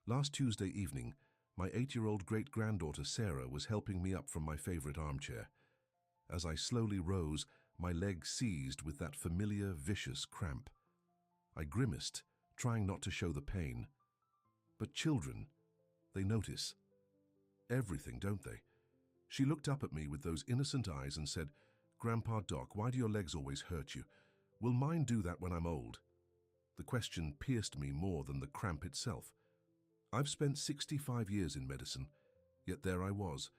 Last Tuesday evening, my 8-year-old great-granddaughter Sarah was helping me up from my favorite armchair. As I slowly rose, my leg seized with that familiar, vicious cramp. I grimaced, trying not to show the pain. But children, they notice everything, don't they? She looked up at me with those innocent eyes and said, "Grandpa Doc, why do your legs always hurt you? Will mine do that when I'm old?" The question pierced me more than the cramp itself. I've spent 65 years in medicine, yet there I was,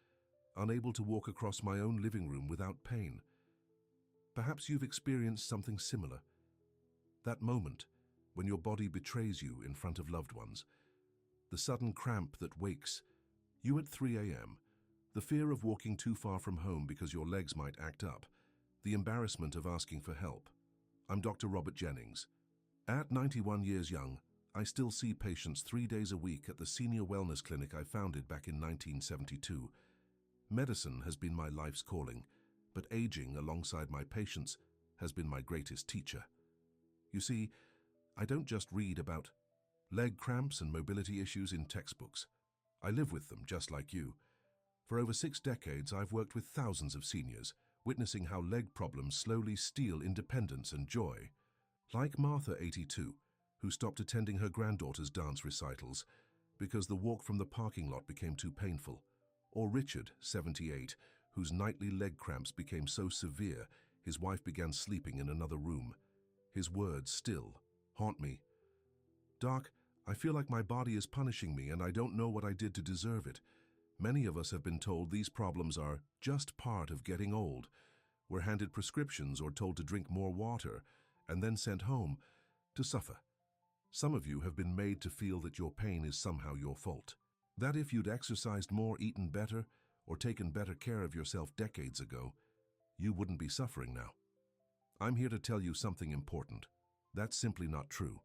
unable to walk across my own living room without pain. Perhaps you've experienced something similar. That moment when your body betrays you in front of loved ones. The sudden cramp that wakes you at 3 a.m., the fear of walking too far from home because your legs might act up, the embarrassment of asking for help. I'm Dr. Robert Jennings. At 91 years young, I still see patients 3 days a week at the senior wellness clinic I founded back in 1972. Medicine has been my life's calling, but aging alongside my patients has been my greatest teacher. You see, I don't just read about leg cramps and mobility issues in textbooks. I live with them just like you. For over 6 decades, I've worked with thousands of seniors, witnessing how leg problems slowly steal independence and joy. Like Martha, 82, who stopped attending her granddaughter's dance recitals because the walk from the parking lot became too painful. Or Richard, 78, whose nightly leg cramps became so severe his wife began sleeping in another room. His words still haunt me. "Doc, I feel like my body is punishing me and I don't know what I did to deserve it." Many of us have been told these problems are just part of getting old. We're handed prescriptions or told to drink more water and then sent home to suffer. Some of you have been made to feel that your pain is somehow your fault. That if you'd exercised more, eaten better, or taken better care of yourself decades ago, you wouldn't be suffering now. I'm here to tell you something important. That's simply not true.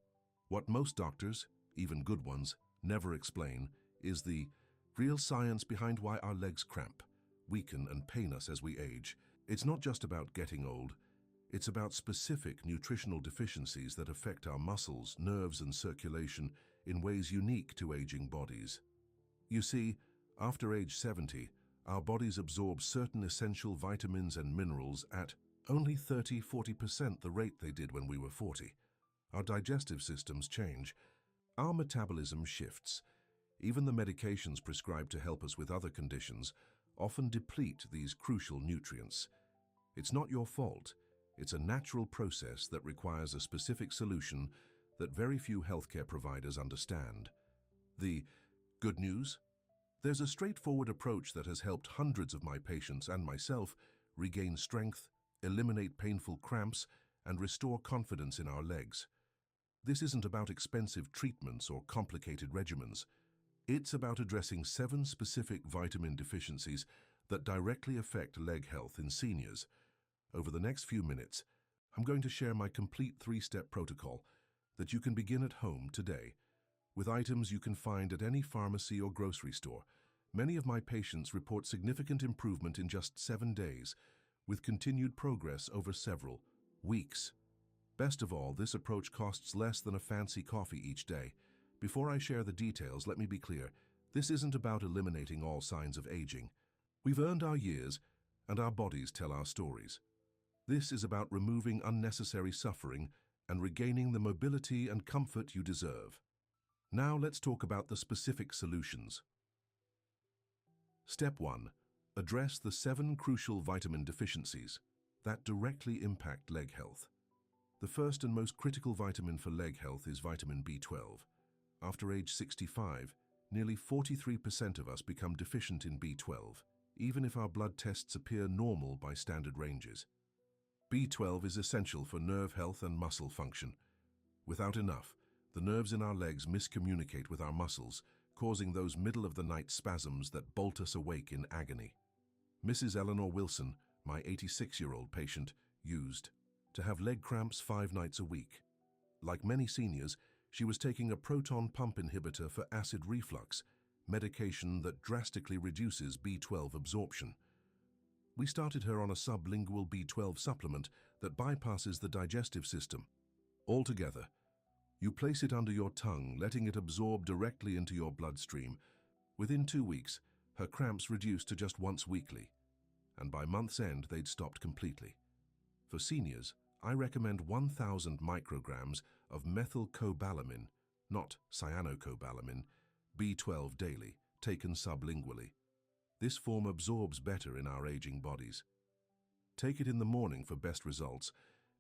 What most doctors, even good ones, never explain is the real science behind why our legs cramp, weaken, and pain us as we age. It's not just about getting old. It's about specific nutritional deficiencies that affect our muscles, nerves, and circulation in ways unique to aging bodies. You see, after age 70, our bodies absorb certain essential vitamins and minerals at only 30–40% the rate they did when we were 40. Our digestive systems change. Our metabolism shifts. Even the medications prescribed to help us with other conditions often deplete these crucial nutrients. It's not your fault. It's a natural process that requires a specific solution that very few healthcare providers understand. The good news? There's a straightforward approach that has helped hundreds of my patients and myself regain strength, eliminate painful cramps, and restore confidence in our legs. This isn't about expensive treatments or complicated regimens. It's about addressing 7 specific vitamin deficiencies that directly affect leg health in seniors. Over the next few minutes, I'm going to share my complete 3-step protocol that you can begin at home today, with items you can find at any pharmacy or grocery store. Many of my patients report significant improvement in just 7 days, with continued progress over several weeks. Best of all, this approach costs less than a fancy coffee each day. Before I share the details, let me be clear. This isn't about eliminating all signs of aging. We've earned our years, and our bodies tell our stories. This is about removing unnecessary suffering and regaining the mobility and comfort you deserve. Now let's talk about the specific solutions. Step 1. Address the 7 crucial vitamin deficiencies that directly impact leg health. The first and most critical vitamin for leg health is vitamin B12. After age 65, nearly 43% of us become deficient in B12, even if our blood tests appear normal by standard ranges. B12 is essential for nerve health and muscle function. Without enough, the nerves in our legs miscommunicate with our muscles, causing those middle-of-the-night spasms that bolt us awake in agony. Mrs. Eleanor Wilson, my 86-year-old patient, used to have leg cramps 5 nights a week. Like many seniors, she was taking a proton pump inhibitor for acid reflux, medication that drastically reduces B12 absorption. We started her on a sublingual B12 supplement that bypasses the digestive system. Altogether, You place it under your tongue, letting it absorb directly into your bloodstream. Within 2 weeks, her cramps reduced to just once weekly, and by month's end they'd stopped completely. For seniors, I recommend 1,000 micrograms of methylcobalamin, not cyanocobalamin, B12 daily, taken sublingually. This form absorbs better in our aging bodies. Take it in the morning for best results,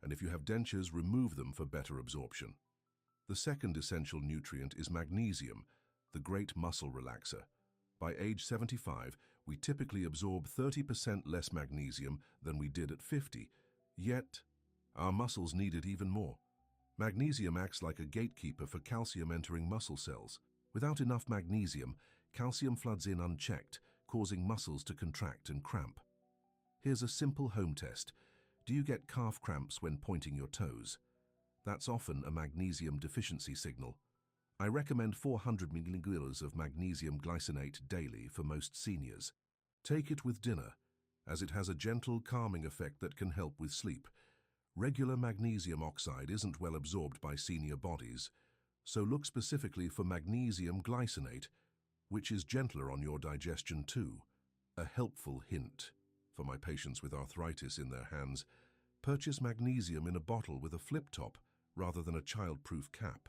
and if you have dentures, remove them for better absorption. The second essential nutrient is magnesium, the great muscle relaxer. By age 75, we typically absorb 30% less magnesium than we did at 50, yet our muscles need it even more. Magnesium acts like a gatekeeper for calcium entering muscle cells. Without enough magnesium, calcium floods in unchecked, causing muscles to contract and cramp. Here's a simple home test. Do you get calf cramps when pointing your toes? That's often a magnesium deficiency signal. I recommend 400 mg of magnesium glycinate daily for most seniors. Take it with dinner, as it has a gentle calming effect that can help with sleep. Regular magnesium oxide isn't well absorbed by senior bodies, so look specifically for magnesium glycinate, which is gentler on your digestion too. A helpful hint for my patients with arthritis in their hands: purchase magnesium in a bottle with a flip top rather than a child-proof cap.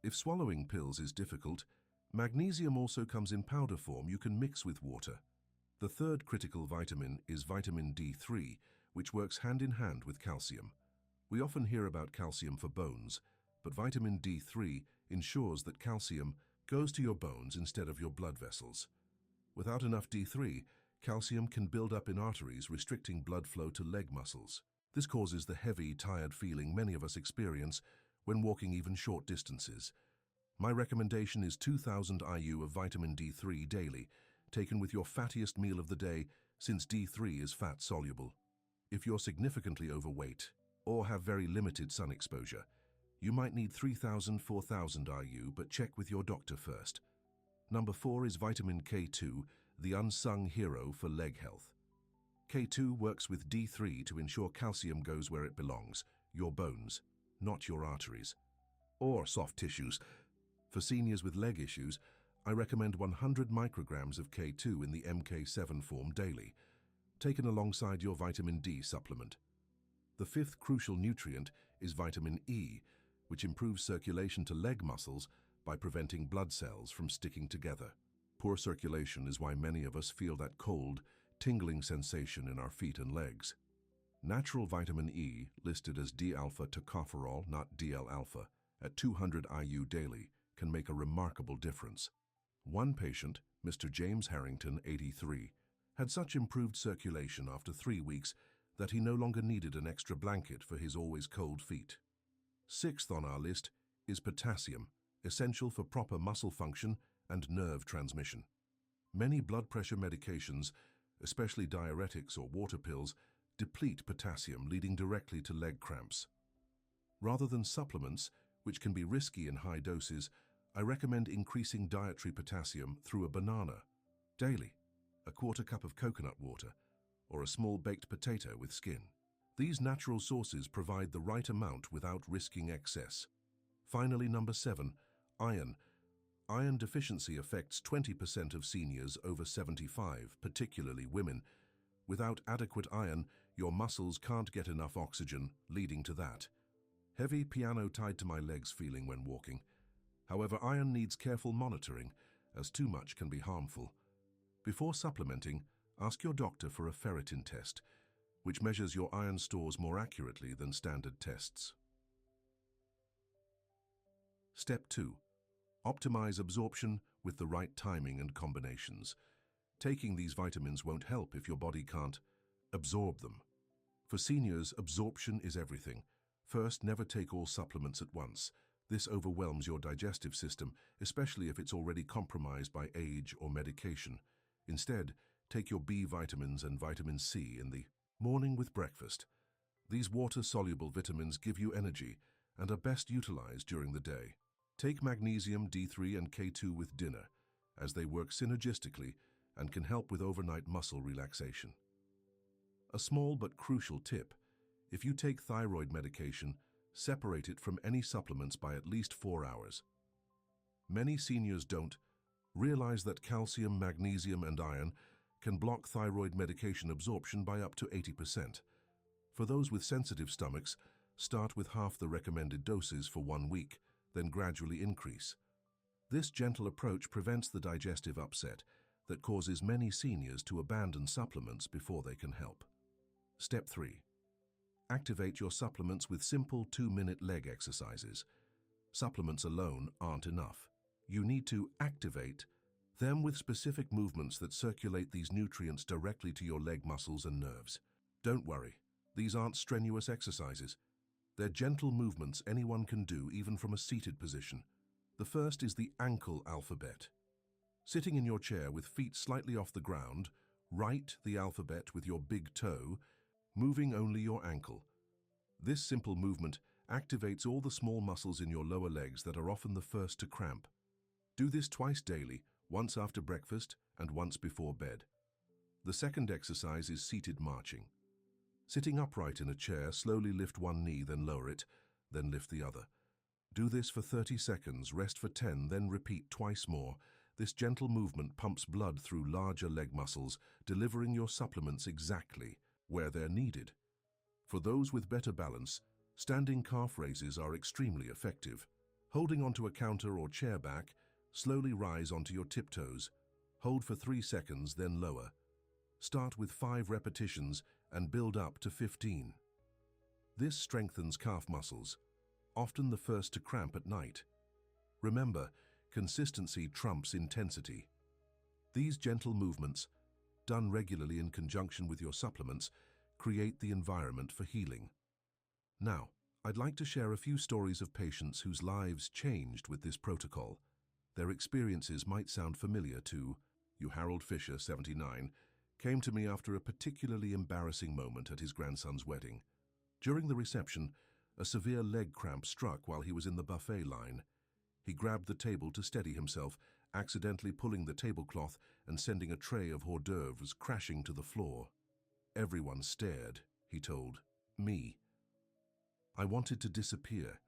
If swallowing pills is difficult, magnesium also comes in powder form you can mix with water. The third critical vitamin is vitamin D3, which works hand in hand with calcium. We often hear about calcium for bones, but vitamin D3 ensures that calcium goes to your bones instead of your blood vessels. Without enough D3, calcium can build up in arteries, restricting blood flow to leg muscles. This causes the heavy, tired feeling many of us experience when walking even short distances. My recommendation is 2,000 IU of vitamin D3 daily, taken with your fattiest meal of the day, since D3 is fat-soluble. If you're significantly overweight or have very limited sun exposure, you might need 3,000–4,000 IU, but check with your doctor first. Number 4 is vitamin K2, the unsung hero for leg health. K2 works with D3 to ensure calcium goes where it belongs, your bones, not your arteries or soft tissues. For seniors with leg issues, I recommend 100 micrograms of K2 in the MK7 form daily, taken alongside your vitamin D supplement. The fifth crucial nutrient is vitamin E, which improves circulation to leg muscles by preventing blood cells from sticking together. Poor circulation is why many of us feel that cold, tingling sensation in our feet and legs. Natural vitamin E, listed as D-alpha tocopherol, not DL-alpha, at 200 IU daily, can make a remarkable difference. One patient, Mr. James Harrington, 83, had such improved circulation after 3 weeks that he no longer needed an extra blanket for his always cold feet. Sixth on our list is potassium, essential for proper muscle function and nerve transmission. Many blood pressure medications, especially diuretics or water pills, deplete potassium, leading directly to leg cramps. Rather than supplements, which can be risky in high doses, I recommend increasing dietary potassium through a banana daily, a quarter cup of coconut water, or a small baked potato with skin. These natural sources provide the right amount without risking excess. Finally, number 7, iron. Iron deficiency affects 20% of seniors over 75, particularly women. Without adequate iron, your muscles can't get enough oxygen, leading to that heavy piano tied to my legs feeling when walking. However, iron needs careful monitoring, as too much can be harmful. Before supplementing, ask your doctor for a ferritin test, which measures your iron stores more accurately than standard tests. Step 2. Optimize absorption with the right timing and combinations. Taking these vitamins won't help if your body can't absorb them. For seniors, absorption is everything. First, never take all supplements at once. This overwhelms your digestive system, especially if it's already compromised by age or medication. Instead, take your B vitamins and vitamin C in the morning with breakfast. These water-soluble vitamins give you energy and are best utilized during the day. Take magnesium, D3 and K2 with dinner, as they work synergistically and can help with overnight muscle relaxation. A small but crucial tip: if you take thyroid medication, Separate it from any supplements by at least 4 hours. Many seniors don't realize that calcium, magnesium, and iron can block thyroid medication absorption by up to 80%. For those with sensitive stomachs, start with half the recommended doses for 1 week, then gradually increase. This gentle approach prevents the digestive upset that causes many seniors to abandon supplements before they can help. Step 3. Activate your supplements with simple 2-minute leg exercises. Supplements alone aren't enough. You need to activate them with specific movements that circulate these nutrients directly to your leg muscles and nerves. Don't worry, these aren't strenuous exercises. They're gentle movements anyone can do, even from a seated position. The first is the ankle alphabet. Sitting in your chair with feet slightly off the ground, write the alphabet with your big toe, moving only your ankle. This simple movement activates all the small muscles in your lower legs that are often the first to cramp. Do this twice daily, once after breakfast and once before bed. The second exercise is seated marching. Sitting upright in a chair, slowly lift one knee, then lower it, then lift the other. Do this for 30 seconds, rest for 10, then repeat twice more. This gentle movement pumps blood through larger leg muscles, delivering your supplements exactly where they're needed. For those with better balance, standing calf raises are extremely effective. Holding onto a counter or chair back, slowly rise onto your tiptoes. Hold for 3 seconds, then lower. Start with 5 repetitions and build up to 15. This strengthens calf muscles, often the first to cramp at night. Remember, consistency trumps intensity. These gentle movements, done regularly in conjunction with your supplements, create the environment for healing. Now, I'd like to share a few stories of patients whose lives changed with this protocol. Their experiences might sound familiar to you. Harold Fisher, 79, came to me after a particularly embarrassing moment at his grandson's wedding. During the reception, a severe leg cramp struck while he was in the buffet line. He grabbed the table to steady himself, accidentally pulling the tablecloth and sending a tray of hors d'oeuvres crashing to the floor. Everyone stared, he told me. I wanted to disappear.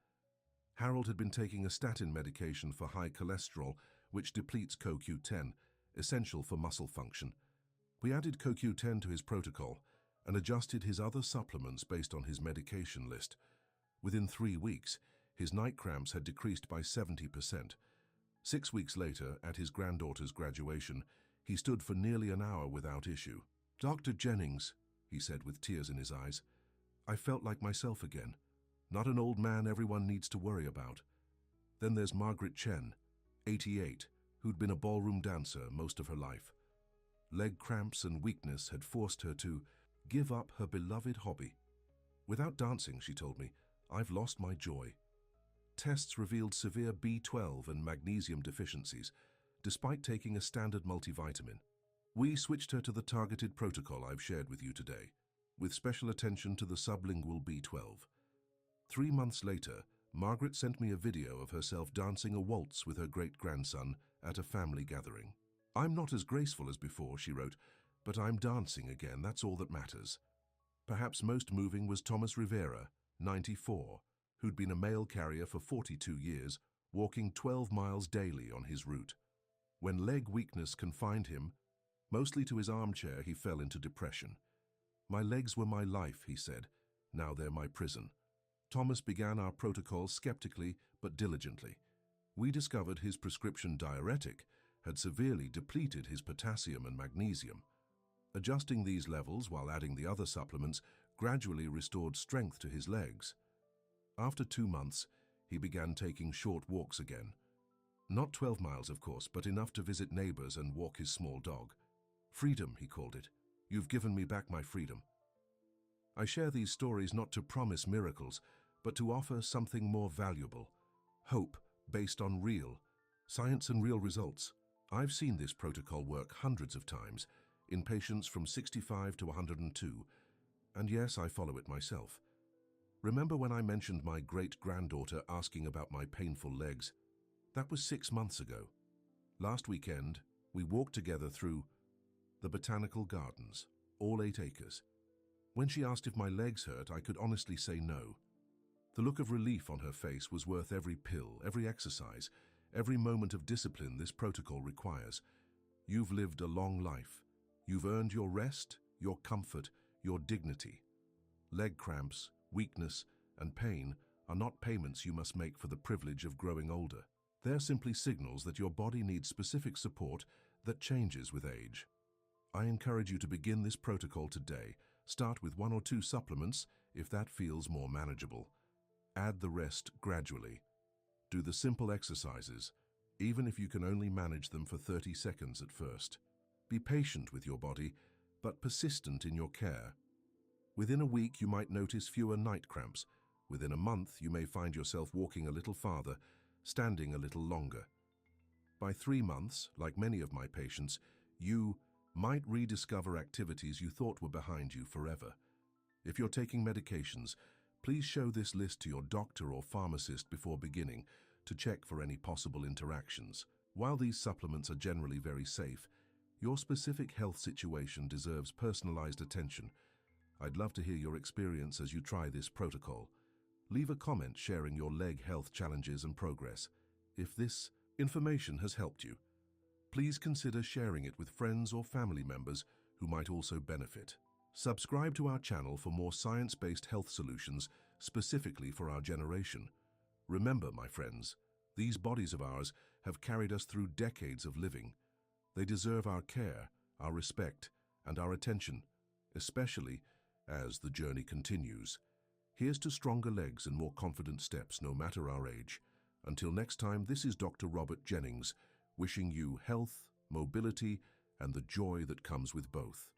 Harold had been taking a statin medication for high cholesterol, which depletes CoQ10, essential for muscle function. We added CoQ10 to his protocol and adjusted his other supplements based on his medication list. Within 3 weeks, his night cramps had decreased by 70%. 6 weeks later, at his granddaughter's graduation, he stood for nearly an hour without issue. "Dr. Jennings," he said with tears in his eyes, "I felt like myself again. Not an old man everyone needs to worry about." Then there's Margaret Chen, 88, who'd been a ballroom dancer most of her life. Leg cramps and weakness had forced her to give up her beloved hobby. "Without dancing," she told me, "I've lost my joy." Tests revealed severe B12 and magnesium deficiencies, despite taking a standard multivitamin. We switched her to the targeted protocol I've shared with you today, with special attention to the sublingual B12. 3 months later, Margaret sent me a video of herself dancing a waltz with her great-grandson at a family gathering. "I'm not as graceful as before," she wrote, "but I'm dancing again, that's all that matters." Perhaps most moving was Thomas Rivera, 94, who'd been a mail carrier for 42 years, walking 12 miles daily on his route. When leg weakness confined him, mostly to his armchair, he fell into depression. "My legs were my life," he said. "Now they're my prison." Thomas began our protocol skeptically but diligently. We discovered his prescription diuretic had severely depleted his potassium and magnesium. Adjusting these levels while adding the other supplements gradually restored strength to his legs. After 2 months, he began taking short walks again. Not 12 miles, of course, but enough to visit neighbors and walk his small dog. "Freedom," he called it. "You've given me back my freedom." I share these stories not to promise miracles, but to offer something more valuable: hope based on real science and real results. I've seen this protocol work hundreds of times in patients from 65 to 102, and yes, I follow it myself. Remember when I mentioned my great-granddaughter asking about my painful legs? That was 6 months ago. Last weekend, we walked together through the botanical gardens, all 8 acres. When she asked if my legs hurt, I could honestly say no. The look of relief on her face was worth every pill, every exercise, every moment of discipline this protocol requires. You've lived a long life. You've earned your rest, your comfort, your dignity. Leg cramps, weakness, and pain are not payments you must make for the privilege of growing older. They're simply signals that your body needs specific support that changes with age. I encourage you to begin this protocol today. Start with 1 or 2 supplements if that feels more manageable. Add the rest gradually. Do the simple exercises, even if you can only manage them for 30 seconds at first. Be patient with your body, but persistent in your care. Within a week, you might notice fewer night cramps. Within a month, you may find yourself walking a little farther, standing a little longer. By 3 months, like many of my patients, you might rediscover activities you thought were behind you forever. If you're taking medications, please show this list to your doctor or pharmacist before beginning to check for any possible interactions. While these supplements are generally very safe, your specific health situation deserves personalized attention. I'd love to hear your experience as you try this protocol. Leave a comment sharing your leg health challenges and progress. If this information has helped you, please consider sharing it with friends or family members who might also benefit. Subscribe to our channel for more science-based health solutions specifically for our generation. Remember, my friends, these bodies of ours have carried us through decades of living. They deserve our care, our respect, and our attention, especially as the journey continues. Here's to stronger legs and more confident steps, no matter our age. Until next time, this is Dr. Robert Jennings, wishing you health, mobility, and the joy that comes with both.